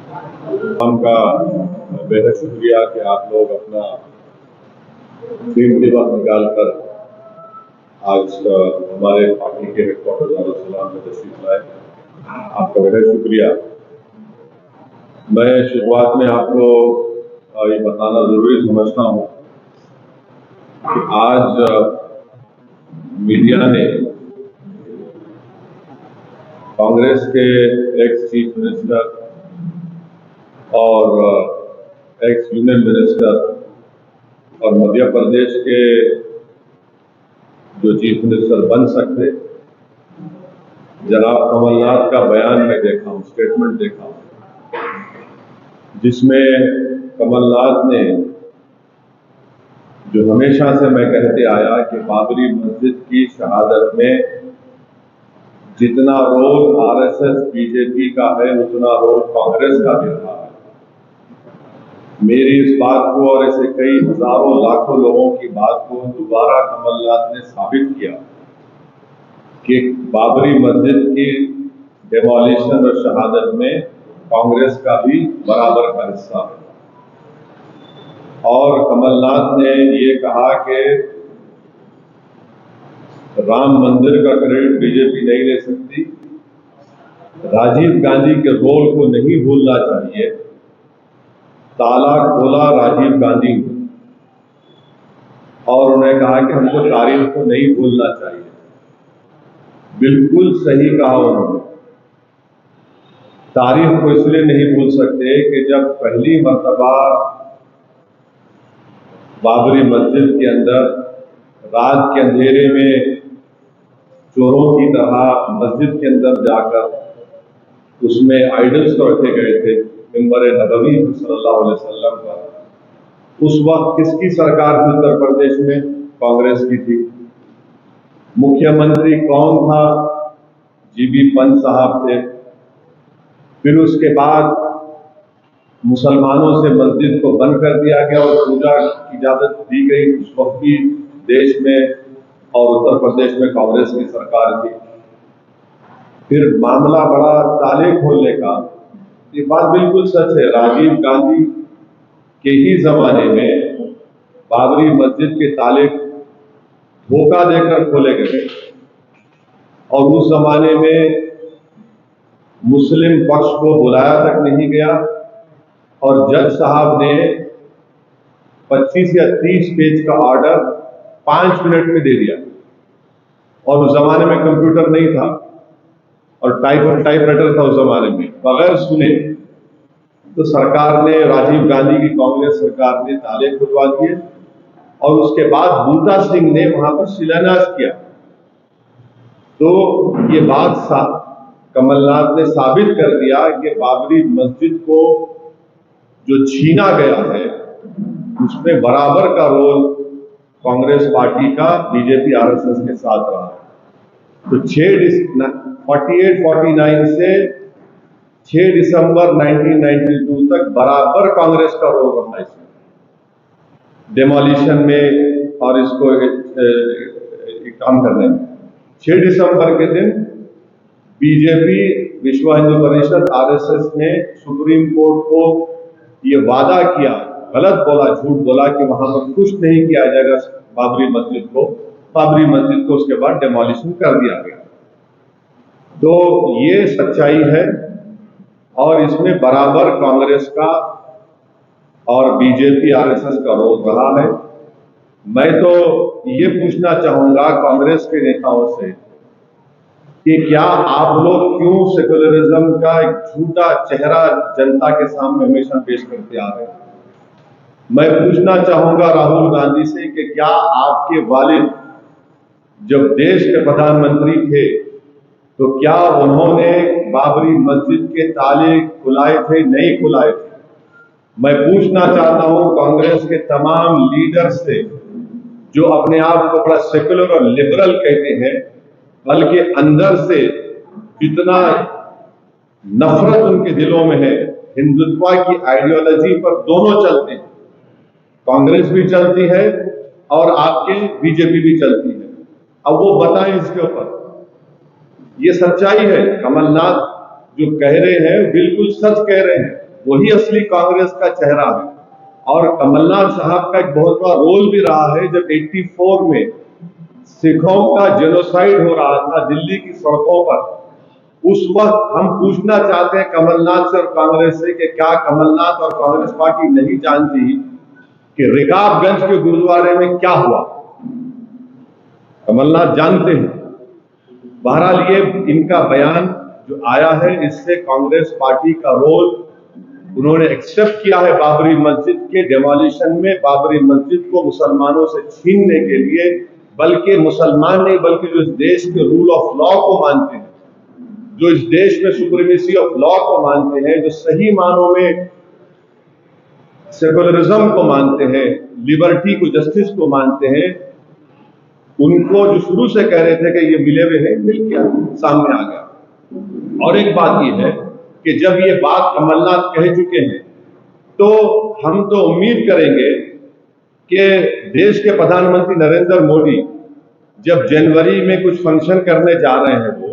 का बेहद शुक्रिया कि आप लोग अपना कीमती वक्त निकाल कर आज हमारे पार्टी के हेडक्वार्टर दारुसलाम में तशरीफ लाए। आपका बेहद शुक्रिया। मैं शुरुआत में आपको ये बताना जरूरी समझता हूँ कि आज मीडिया ने कांग्रेस के एक्स चीफ मिनिस्टर और एक्स यूनियन मिनिस्टर और मध्य प्रदेश के जो चीफ मिनिस्टर बन सकते, जनाब कमलनाथ का बयान मैं देखा हूँ, स्टेटमेंट देखा हूँ, जिसमें कमलनाथ ने जो हमेशा से मैं कहते आया कि बाबरी मस्जिद की शहादत में जितना रोल आरएसएस बीजेपी का है उतना रोल कांग्रेस का भी रहा है। मेरी इस बात को और ऐसे कई हजारों लाखों लोगों की बात को दोबारा कमलनाथ ने साबित किया कि बाबरी मस्जिद की डेमोलिशन और शहादत में कांग्रेस का भी बराबर का हिस्सा है। और कमलनाथ ने ये कहा कि राम मंदिर का क्रेडिट बीजेपी नहीं ले सकती, राजीव गांधी के रोल को नहीं भूलना चाहिए, ताला खोला राजीव गांधी ने, और उन्होंने कहा कि हमको तारीख को नहीं भूलना चाहिए। बिल्कुल सही कहा उन्होंने। तारीख को इसलिए नहीं भूल सकते कि जब पहली मर्तबा बाबरी मस्जिद के अंदर रात के अंधेरे में चोरों की तरह मस्जिद के अंदर जाकर उसमें आइडल्स तो रखे गए थे, मिंबर नबवी सल्लल्लाहु अलैहि वसल्लम का। उस वक्त किसकी सरकार थी उत्तर प्रदेश में? कांग्रेस की थी। मुख्यमंत्री कौन था? जीबी पंत साहब थे। फिर उसके बाद मुसलमानों से मस्जिद को बंद कर दिया गया और पूजा की इजाजत दी गई। उस वक्त भी देश में और उत्तर प्रदेश में कांग्रेस की सरकार थी। फिर मामला बड़ा ताले खोलने का, ये बात बिल्कुल सच है। राजीव गांधी के ही जमाने में बाबरी मस्जिद के ताले धोखा देकर खोले गए और उस जमाने में मुस्लिम पक्ष को बुलाया तक नहीं गया और जज साहब ने 25 या 30 पेज का ऑर्डर 5 मिनट में दे दिया। और उस जमाने में कंप्यूटर नहीं था और टाइपराइटर था उस जमाने में। बगैर सुने तो सरकार ने, राजीव गांधी की कांग्रेस सरकार ने ताले खुलवा दिए और उसके बाद बूटा सिंह ने वहां पर शिलान्यास किया। तो ये बात कमलनाथ ने साबित कर दिया कि बाबरी मस्जिद को जो छीना गया है उसमें बराबर का रोल कांग्रेस पार्टी का बीजेपी आरएसएस के साथ रहा है। तो 48-49 से 6 दिसंबर 1992 तक बराबर कांग्रेस का रोल रहा इसमें, डेमोलिशन में और इसको एक काम करने में। 6 दिसंबर के दिन बीजेपी, विश्व हिंदू परिषद, आरएसएस ने सुप्रीम कोर्ट को ये वादा किया, गलत बोला, झूठ बोला कि वहां पर कुछ नहीं किया जाएगा बाबरी मस्जिद को। बाबरी मस्जिद को उसके बाद डेमोलिशन कर दिया गया। तो ये सच्चाई है और इसमें बराबर कांग्रेस का और बीजेपी आरएसएस का रोल रहा है। मैं तो ये पूछना चाहूंगा कांग्रेस के नेताओं से कि क्या आप लोग क्यों सेक्युलरिज्म का एक झूठा चेहरा जनता के सामने हमेशा पेश करते आ रहे हैं? मैं पूछना चाहूंगा राहुल गांधी से कि क्या आपके वालिद जब देश के प्रधानमंत्री थे तो क्या उन्होंने बाबरी मस्जिद के ताले खुलाए थे? नहीं खुलाए थे। मैं पूछना चाहता हूं कांग्रेस के तमाम लीडर से जो अपने आप को बड़ा सेक्युलर और लिबरल कहते हैं, बल्कि अंदर से जितना नफरत उनके दिलों में है, हिंदुत्व की आइडियोलॉजी पर दोनों चलते हैं। कांग्रेस भी चलती है और आपके बीजेपी भी चलती है। अब वो बताएं इसके ऊपर। ये सच्चाई है। कमलनाथ जो कह रहे हैं बिल्कुल सच कह रहे हैं। वही असली कांग्रेस का चेहरा है। और कमलनाथ साहब का एक बहुत बड़ा रोल भी रहा है। जब 84 में सिखों का जेनोसाइड हो रहा था दिल्ली की सड़कों पर, उस वक्त हम पूछना चाहते हैं कमलनाथ से और कांग्रेस से कि क्या कमलनाथ और कांग्रेस पार्टी नहीं जानती कि रिकाबगंज के गुरुद्वारे में क्या हुआ? कमलनाथ जानते हैं। बहरहाल ये इनका बयान जो आया है, इससे कांग्रेस पार्टी का रोल, उन्होंने एक्सेप्ट किया है बाबरी मस्जिद के डेमोलिशन में, बाबरी मस्जिद को मुसलमानों से छीनने के लिए, बल्कि मुसलमान नहीं बल्कि जो इस देश के रूल ऑफ लॉ को मानते हैं, जो इस देश में सुप्रीमेसी ऑफ लॉ को मानते हैं, जो सही मानों में सेकुलरिज्म को मानते हैं, लिबर्टी को, जस्टिस को मानते हैं, उनको जो शुरू से कह रहे थे कि ये मिले हुए हैं, मिल गया, सामने आ गया। और एक बात ये है कि जब ये बात कमलनाथ कह चुके हैं तो हम तो उम्मीद करेंगे कि देश के प्रधानमंत्री नरेंद्र मोदी जब जनवरी में कुछ फंक्शन करने जा रहे हैं,